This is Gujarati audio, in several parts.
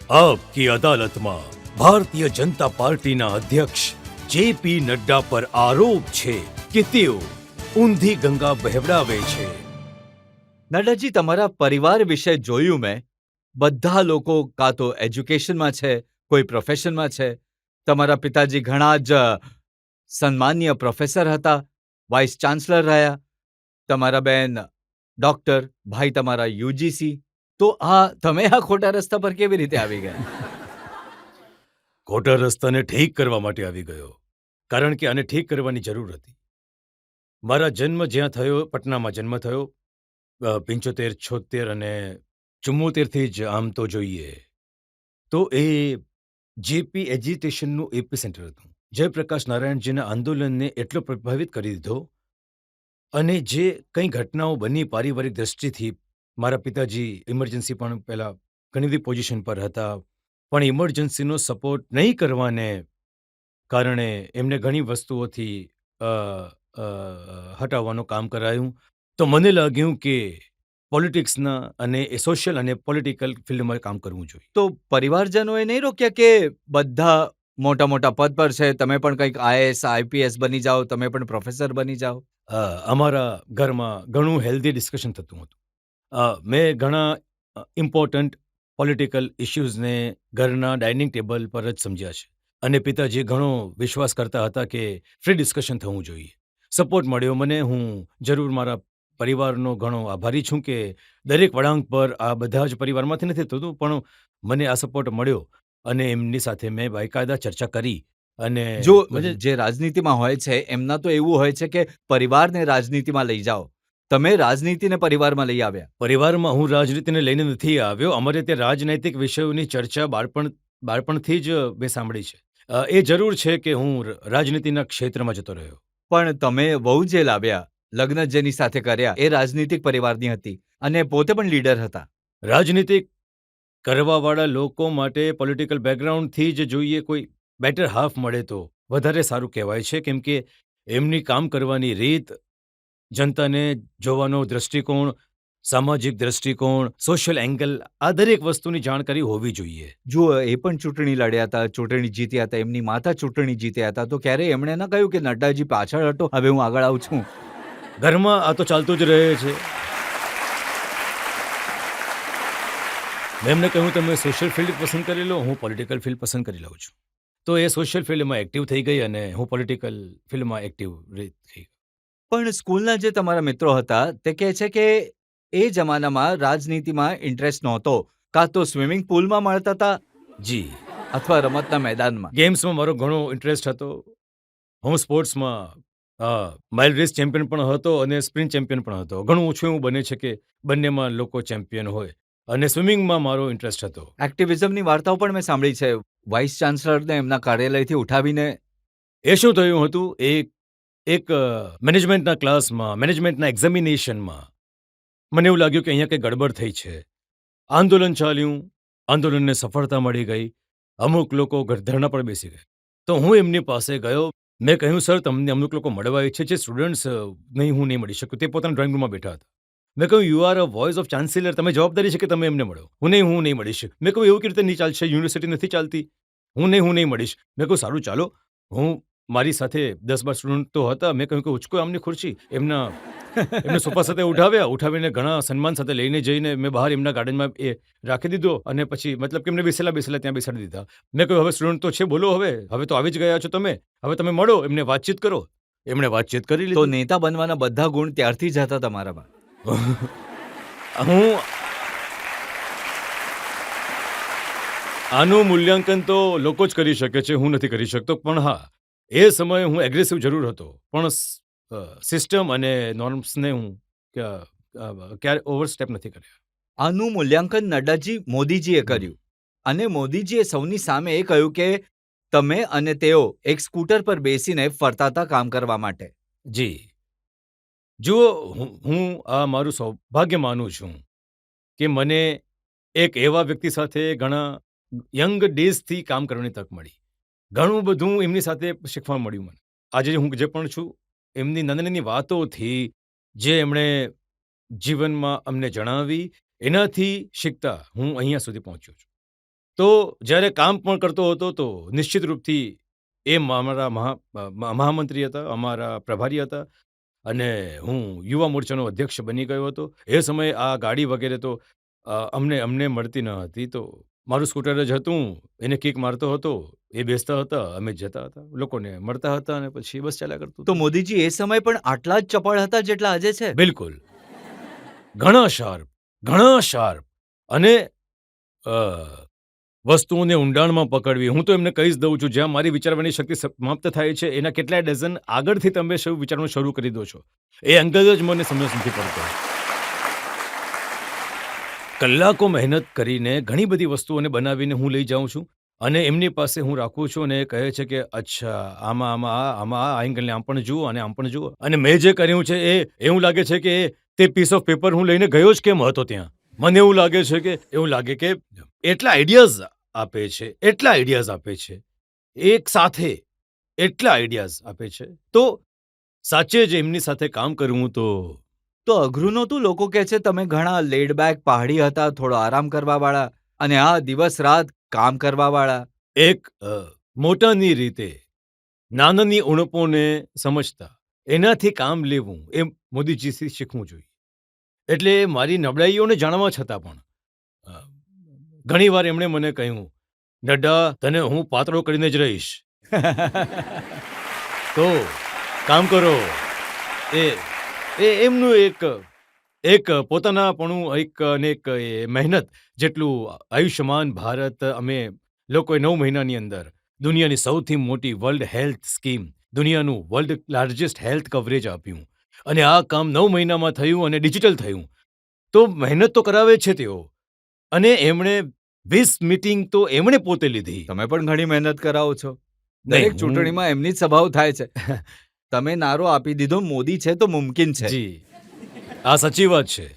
આપકી અદાલતમાં ભારતીય જનતા પાર્ટીના અધ્યક્ષ જેપી નડ્ડા પર આરોપ છે કે તેઓ ઊંધી ગંગા બહેવડાવે છે. નડ્ડાજી, તમારા પરિવાર વિશે જોયું મેં. બધા લોકો કાં તો એજ્યુકેશનમાં છે, કોઈ પ્રોફેશનમાં છે. તમારા પિતાજી ઘણા જ સન્માનીય પ્રોફેસર હતા, વાઇસ ચાન્સલર રહ્યા. તમારા બેન ડોક્ટર, ભાઈ તમારા યુજીસી. તો તમે આ ખોટા રસ્તા પર કેવી રીતે આવી ગયા? ખોટા રસ્તાને ઠીક કરવા માટે આવી ગયો, કારણ કે આને ઠીક કરવાની જરૂર હતી. મારા જન્મ જ્યાં થયો, પટનામાં જન્મ થયો, 75, 76 અને 74 થી જ આમ તો જોઈએ તો એ જેપી એજિટેશનનું એપી સેન્ટર હતું. જયપ્રકાશ નારાયણજીના આંદોલનને એટલો પ્રભાવિત કરી દીધો, અને જે કંઈ ઘટનાઓ બની પારિવારિક દ્રષ્ટિથી, મારા પિતાજી ઇમરજન્સી પણ પહેલાં ઘણી બધી પોઝિશન પર હતા, પણ ઇમરજન્સીનો સપોર્ટ નહીં કરવાને કારણે એમને ઘણી વસ્તુઓથી અ, અ, હટાવવાનું કામ કરાયું. તો મને લાગ્યું કે પોલિટિક્સના અને એ સોશિયલ અને પોલિટિકલ ફિલ્ડમાં કામ કરવું જોઈએ. તો પરિવારજનોએ નહીં રોક્યા કે બધા મોટા મોટા પદ પર છે, તમે પણ કંઈક આઈએએસ આઈપીએસ બની જાઓ, તમે પણ પ્રોફેસર બની જાઓ? અમારા ઘરમાં ઘણું હેલ્ધી ડિસ્કશન થતું હતું. મેં ઘણા ઇમ્પોર્ટન્ટ પોલિટિકલ ઇશ્યુઝને ઘરના ડાઇનિંગ ટેબલ પર જ સમજ્યા છે, અને પિતાજી ઘણો વિશ્વાસ કરતા હતા કે ફ્રી ડિસ્કશન થવું જોઈએ. સપોર્ટ મળ્યો મને. હું જરૂર મારા પરિવારનો ઘણો આભારી છું કે દરેક વળાંક પર આ બધા જ પરિવારમાંથી નથી થતું, પણ મને આ સપોર્ટ મળ્યો, અને એમની સાથે મેં બાકાયદા ચર્ચા કરી. અને જો મને જે રાજનીતિમાં હોય છે એમના તો એવું હોય છે કે પરિવારને રાજનીતિમાં લઈ જાઓ. તમે રાજનીતિને પરિવારમાં લઈ આવ્યા. પરિવારમાં હું રાજનીતિને લઈને નથી આવ્યો. અમારે ત્યાં રાજનૈતિક વિષયોની ચર્ચા બાળપણથી જ મેં સાંભળી છે. એ જરૂર છે કે હું રાજનીતિના ક્ષેત્રમાં જતો રહ્યો. પણ તમે વહુ જે લાવ્યા, લગ્ન જેની સાથે કર્યા, એ રાજનીતિક પરિવારની હતી અને પોતે પણ લીડર હતા. રાજનીતિક કરવાવાળા લોકો માટે પોલિટિકલ બેકગ્રાઉન્ડથી જ જોઈએ કોઈ બેટર હાફ મળે તો વધારે સારું કહેવાય છે, કેમ કે એમની કામ કરવાની રીત, જનતાને જોવાનો દૃષ્ટિકોણ, સામાજિક દૃષ્ટિકોણ, સોશિયલ એંગલ, આ દરેક વસ્તુની જાણકારી હોવી જોઈએ. જુઓ, એ પણ ચૂંટણી લડ્યા હતા, ચૂંટણી જીત્યા હતા, એમની માતા ચૂંટણી જીત્યા હતા, તો ક્યારેય એમણે ન કહ્યું કે નડ્ડાજી પાછળ હટો, હવે હું આગળ આવું છું? ઘરમાં આ તો ચાલતું જ રહે છે. મેં એમને કહ્યું તમે સોશિયલ ફિલ્ડ પસંદ કરી લો, હું પોલિટિકલ ફિલ્ડ પસંદ કરી લઉં છું. તો એ સોશિયલ ફિલ્ડમાં એક્ટિવ થઈ ગઈ અને હું પોલિટિકલ ફિલ્ડમાં એક્ટિવ થઈ ગઈ. પણ સ્કૂલના જે તમારા મિત્રો હતા તે કહે છે કે એ જમાનામાં રાજનીતિમાં ઇન્ટરેસ્ટ નહોતો, કાં તો સ્વિમિંગ પુલમાં મળતા હતા જી. અથવા રમતના મેદાનમાં. ગેમ્સમાં મારો ઘણો ઇન્ટરેસ્ટ હતો. હું સ્પોર્ટ્સમાં માઇલ રેસ ચેમ્પિયન પણ હતો અને સ્પ્રિન્ટ ચેમ્પિયન પણ હતો. ઘણું ઓછું એવું બને છે કે બંનેમાં લોકો ચેમ્પિયન હોય. અને સ્વિમિંગમાં મારો ઇન્ટરેસ્ટ હતો. એક્ટિવિઝમની વાર્તાઓ પણ મેં સાંભળી છે. વાઇસ ચાન્સલરને એમના કાર્યાલયથી ઉઠાવીને. એ શું થયું હતું, એક મેનેજમેન્ટના ક્લાસમાં, મેનેજમેન્ટના એક્ઝામિનેશનમાં મને એવું લાગ્યું કે અહીંયા કંઈ ગડબડ થઈ છે. આંદોલન ચાલ્યું, આંદોલનને સફળતા મળી ગઈ, અમુક લોકો ધરણા પર બેસી ગયા. તો હું એમની પાસે ગયો. મેં કહ્યું, સર, તમને અમુક લોકો મળવા ઈચ્છે છે, સ્ટુડન્ટ્સ. નહીં, હું નહીં મળી શકું. તે પોતાના ડ્રોઈંગ રૂમમાં બેઠા હતા. મેં કહ્યું, you are a voice of chancellor, તમે જવાબદારી છે કે તમે એમને મળો. હું નહીં મળીશ. મેં કહ્યું, એવું કેવી રીતે નહીં ચાલશે? યુનિવર્સિટી નથી ચાલતી. હું નહીં મળીશ. મેં કહ્યું, સારું, ચાલો. હું મારી સાથે 10-12 સ્ટુડન્ટ તો હતા. મેં કહ્યું કે ઉચકો આમની ખુરશી. એમને સોફા સાથે ઉઠાવીને ઘણા સન્માન સાથે લઈને જઈને મેં બહાર એમના ગાર્ડનમાં એ રાખી દીધો, અને પછી મતલબ કે એમને બેસેલા ત્યાં બેસાડી દીધા. મેં કહ્યું, હવે સ્ટુડન્ટ તો છે, બોલો, હવે તો આવી જ ગયા છો તમે, હવે તમે મળો, એમને વાતચીત કરો. એમણે વાતચીત કરી તો લીધી. નેતા બનવાના બધા ગુણ ત્યારથી જ હતા તમારામાં. હું આનું મૂલ્યાંકન તો લોકો જ કરી શકે છે, હું નથી કરી શકતો. પણ હા, એ સમયે હું એગ્રેસિવ જરૂર હતો, પણ સિસ્ટમ અને નોર્મ્સને હું ક્યારે ઓવરસ્ટેપ નથી કર્યા. આનું મૂલ્યાંકન નડ્ડાજી મોદીજીએ કર્યું, અને મોદીજીએ સૌની સામે એ કહ્યું કે તમે અને તેઓ એક સ્કૂટર પર બેસીને ફરતા હતા કામ કરવા માટે. જી. જુઓ, હું આ મારું સૌભાગ્ય માનું છું કે મને એક એવા વ્યક્તિ સાથે ઘણા યંગ ડેઝથી કામ કરવાની તક મળી. ઘણું બધું એમની સાથે શીખવા મળ્યું મને. આજે હું જે પણ છું, એમની નાની વાતોથી, જે એમણે જીવનમાં અમને જણાવી, એનાથી શીખતા હું અહીંયા સુધી પહોંચ્યો છું. તો જ્યારે કામ પણ કરતો હતો તો નિશ્ચિત રૂપથી એ અમારા મહામંત્રી હતા, અમારા પ્રભારી હતા અને હું યુવા મોરચાનો અધ્યક્ષ બની ગયો હતો. એ સમયે આ ગાડી વગેરે તો અમને મળતી ન હતી. તો મારું સ્કૂટર જ હતું. એને કિક મારતો હતો. એ બેસતા હતા, અમે જતા હતા. લોકોને મળતા હતા અને પછી બસ ચાલ્યા કરતું તો હતું. મોદીજી એ સમય પણ આટલા જ ચપળ હતા જેટલા આજે છે? બિલકુલ. ઘણા શાર્પ અને અ, વસ્તુઓને ઊંડાણમાં પકડવી. હું તો એમને કહી જ દઉં છું, જ્યાં મારી વિચારવાની શક્તિ સમાપ્ત થાય છે, એના કેટલાય ડઝન આગળથી તમે વિચારવાનું શરૂ કરી દો છો. એ અંગત જ મને સમજ નથી પડતો. કલાકો મહેનત કરીને ઘણી બધી વસ્તુઓને બનાવીને હું લઈ જાઉં છું અને એમની પાસે હું રાખું છું અને એ કહે છે કે અચ્છા આમાં આ એંગલને આમ પણ જુઓ અને આમ પણ જુઓ. અને મેં જે કર્યું છે એ એવું લાગે છે કે તે પીસ ઓફ પેપર હું લઈને ગયો જ કેમ હતો ત્યાં. મને એવું લાગે કે એટલા આઈડિયાઝ આપે છે. એક સાથે એટલા આઈડિયાઝ આપે છે. તો સાચે જ એમની સાથે કામ કરવું તો અઘરું નહોતું? લોકો કહે છે તમે ઘણા લેડ બેક પહાડી હતા, થોડો આરામ કરવાવાળા, અને આ દિવસ રાત કામ કરવાવાળા. એક મોટાની રીતે નાનાની ઉણપોને સમજતા, એનાથી કામ લેવું એ મોદીજીથી શીખવું જોઈએ. એટલે મારી નબળાઈઓને જાણવા છતાં પણ ઘણીવાર એમણે મને કહ્યું, "નડ્ડા, તને હું પાતળો કરીને જ રહીશ. તો કામ કરો." એ એમનું એક પોતાનાપણું અને એક એ મહેનત જેટલું આયુષ્યમાન ભારત અમે લોકોએ 9 મહિનાની અંદર દુનિયાની સૌથી મોટી વર્લ્ડ હેલ્થ સ્કીમ, દુનિયાનું વર્લ્ડ લાર્જેસ્ટ હેલ્થ કવરેજ આપ્યું અને આ કામ 9 મહિનામાં થયું અને ડિજિટલ થયું. તો મહેનત તો કરાવે છે તેઓ અને એમણે 20 મીટિંગ તો એમણે પોતે લીધી. તમે પણ ઘણી મહેનત કરાવો છો. નહીં, દરેક ચૂંટણીમાં એમની જ સભાઓ થાય છે. તમે નારો આપી દીધો, મોદી છે તો મુમકિન છે. જી, આ સાચી વાત છે.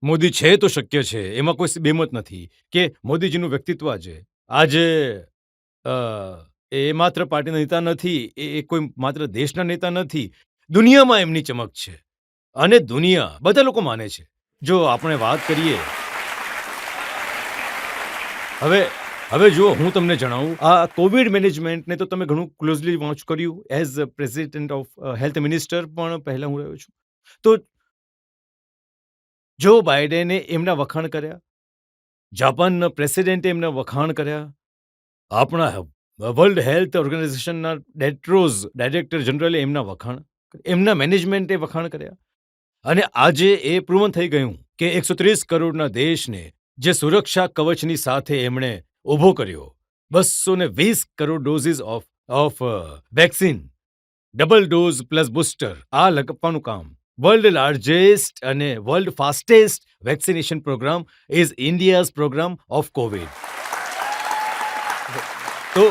મોદી છે તો શક્ય છે. એમાં કોઈ બેમત નથી કે મોદીજીનું વ્યક્તિત્વ આજે અ, એ માત્ર પાર્ટીના નેતા નથી, એ કોઈ માત્ર દેશના નેતા નથી. દુનિયામાં એમની ચમક છે અને દુનિયા બધા લોકો માને છે. જો આપણે વાત કરીએ હવે જુઓ, હું તમને જણાવું, આ કોવિડ મેનેજમેન્ટને તો તમે ઘણું ક્લોઝલી વોચ કર્યું. As president of health minister પણ પહેલા હું રહ્યો છું. તો જો બાઇડેને એમના વખાણ કર્યા, જાપાનના પ્રેસિડેન્ટે એમના વખાણ કર્યા, આપણા વર્લ્ડ હેલ્થ ઓર્ગેનાઇઝેશનના ડેટ્રોઝ ડાયરેક્ટર જનરલે એમના વખાણ, એમના મેનેજમેન્ટે વખાણ કર્યા અને આજે એ પ્રૂવન થઈ ગયું કે 130 કરોડના દેશને જે સુરક્ષા કવચની સાથે એમણે ઊભો કર્યો, 220 crore doses of vaccine, double dose plus booster, આ લગપવાનું કામ, વર્લ્ડ લાર્જેસ્ટ અને world fastest vaccination program is India's program of COVID. તો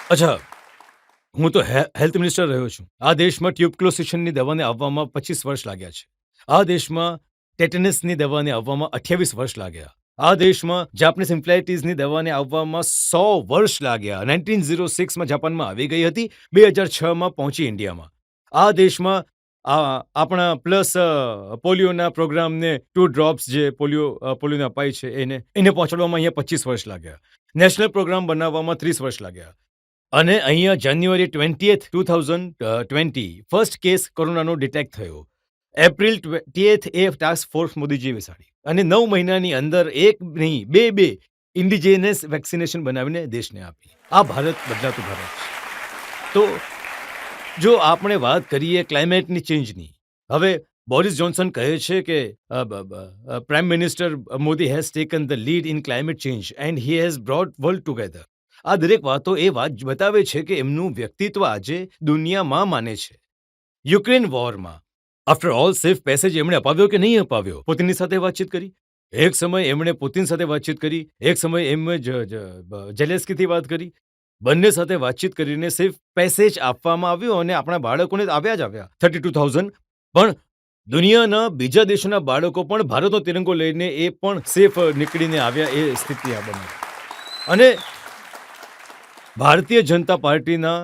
અચ્છા, હું તો હેલ્થ મિનિસ્ટર રહ્યો છું. આ દેશમાં ટ્યુબક્લોસિસની દવાને આવવામાં 25 વર્ષ લાગ્યા છે. આ દેશમાં ટેટનસની દવાને આવવામાં 28 વર્ષ લાગ્યા. આ દેશમાં જાપાનીઝ ઇન્ફ્લાઇટિસની દવાને આવવામાં 100 વર્ષ લાગ્યા. 1906માં જાપાનમાં આવી ગઈ હતી, 2006માં પહોંચી ઇન્ડિયામાં. આ દેશમાં આપણા પ્લસ પોલિયોના પ્રોગ્રામને 2 ડ્રોપ્સ જે પોલિયોને અપાય છે એને પહોંચાડવામાં અહીંયા 25 વર્ષ લાગ્યા. નેશનલ પ્રોગ્રામ બનાવવામાં 30 વર્ષ લાગ્યા. અને અહીંયા જાન્યુઆરી 20th 2020 ફર્સ્ટ કેસ કોરોનાનો ડિટેક્ટ થયો. એપ્રિલ 20th એ ટાસ્ક ફોર્સ મોદીજીએ બેસાડી અને 9 મહિનાની અંદર એક નહીં બે ઇન્ડિજિનસ વેક્સિનેશન બનાવીને દેશને આપી. આ ભારત બદલાતું ભારત છે. તો જો આપણે વાત કરીએ ક્લાઇમેટની ચેન્જની, હવે બોરિસ જોન્સન કહે છે કે prime minister Modi has taken the lead in climate change and he has brought world together. આ દરેક વાતો એ વાત બતાવે છે કે એમનું વ્યક્તિત્વ આજે દુનિયામાં માને છે. યુક્રેન વોરમાં આફ્ટર ઓલ સેફ પેસેજ એમણે અપાવ્યો કે નહીં અપાવ્યો? પુતિનની સાથે વાતચીત કરી. એક સમય એમણે પુતિન સાથે વાતચીત કરી, એક સમય એમણે ઝેલેન્સ્કીથી વાત કરી. બંને સાથે વાતચીત કરીને સેફ પેસેજ આપવામાં આવ્યો અને આપણા બાળકોને આવ્યા 32,000. પણ દુનિયાના બીજા દેશોના બાળકો પણ ભારતનો તિરંગો લઈને એ પણ સેફ નીકળીને આવ્યા. એ સ્થિતિ આ બની અને ભારતીય જનતા પાર્ટીના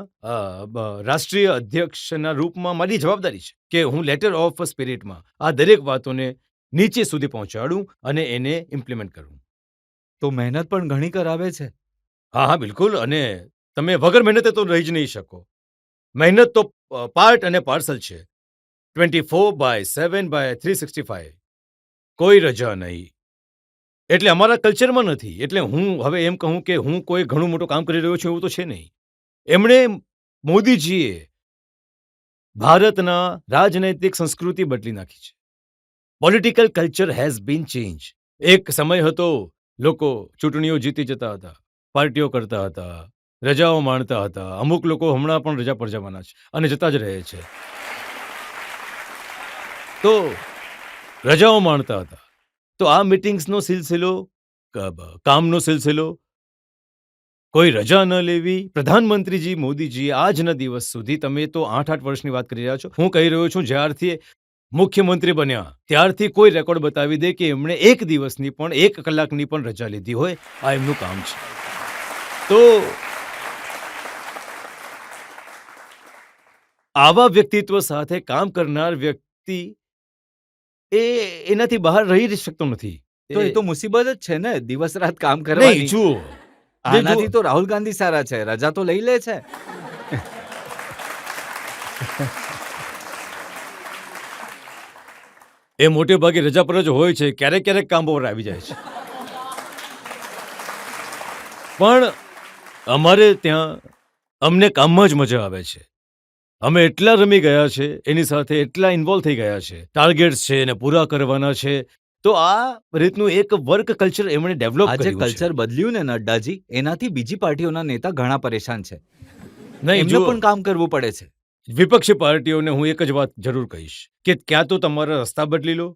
રાષ્ટ્રીય અધ્યક્ષના રૂપમાં મારી જવાબદારી છે કે હું લેટર ઓફ સ્પિરિટમાં આ દરેક વાતોને નીચે સુધી પહોંચાડું અને એને ઇમ્પ્લિમેન્ટ કરું. તો મહેનત પણ ઘણી કરાવે છે. હા, હા, બિલકુલ. અને તમે વગર મહેનતે તો રહી જ નહીં શકો. મહેનત તો પાર્ટ અને પાર્સલ છે. 24/7/365 કોઈ રજા નહીં. એટલે અમારા કલ્ચરમાં નથી. એટલે હું હવે એમ કહું કે હું કોઈ ઘણું મોટું કામ કરી રહ્યો છું એવું તો છે નહીં. એમણે મોદીજીએ ભારતના રાજનૈતિક સંસ્કૃતિ બદલી નાખી છે. Political culture has been change. એક સમય હતો લોકો ચૂંટણીઓ જીતી જતા હતા, પાર્ટીઓ કરતા હતા, રજાઓ માણતા હતા. અમુક લોકો હમણાં પણ રજા પર જવાના છે અને જતા જ રહે છે. તો રજાઓ માણતા હતા. તો આ મીટિંગ્સનો સિલસિલો, કામનો સિલસિલો, કોઈ રજા ન લેવી. પ્રધાનમંત્રીજી મોદીજીએ આજના દિવસ સુધી, તમે તો 8-8 વર્ષની વાત કરી રહ્યા છો, હું કહી રહ્યો છું જ્યારથી મુખ્યમંત્રી બન્યા ત્યારથી કોઈ રેકોર્ડ બતાવી દે કે એમણે એક દિવસની પણ 1 કલાકની પણ રજા લીધી હોય. આ એમનું કામ છે. તો આવા વ્યક્તિત્વ સાથે કામ કરનાર વ્યક્તિ એનાથી બહાર રહી જ શકતો નથી. તો એ તો મુસીબત જ છે ને, દિવસ રાત કામ નહીં, કરવાની. જુઓ, આનાથી તો રાહુલ ગાંધી સારા છે, રજા તો લઈ લે છે. એ મોટે ભાગે રજા પર જ હોય છે. ક્યારેક ક્યારેક કામ પર આવી જાય છે. પણ અમારે ત્યાં અમને કામમાં જ મજા આવે છે. અમે એટલા રમી ગયા છે, એની સાથે એટલા ઇન્વોલ્વ થઈ ગયા છે. ટાર્ગેટ્સ છે એને પૂરા કરવાના છે. તો આ રીતનું એક વર્ક કલ્ચર એમણે ડેવલપ આજે કર્યું છે. કલ્ચર બદલ્યું ને નડ્ડાજી, એનાથી બીજી પાર્ટીઓના નેતા ઘણા પરેશાન છે. નહીં, એમને જુઓ, પણ કામ કરવું પડે છે. વિપક્ષી પાર્ટીઓને હું એક જ વાત જરૂર કહીશ કે ક્યાં તો તમારા રસ્તા બદલી લો,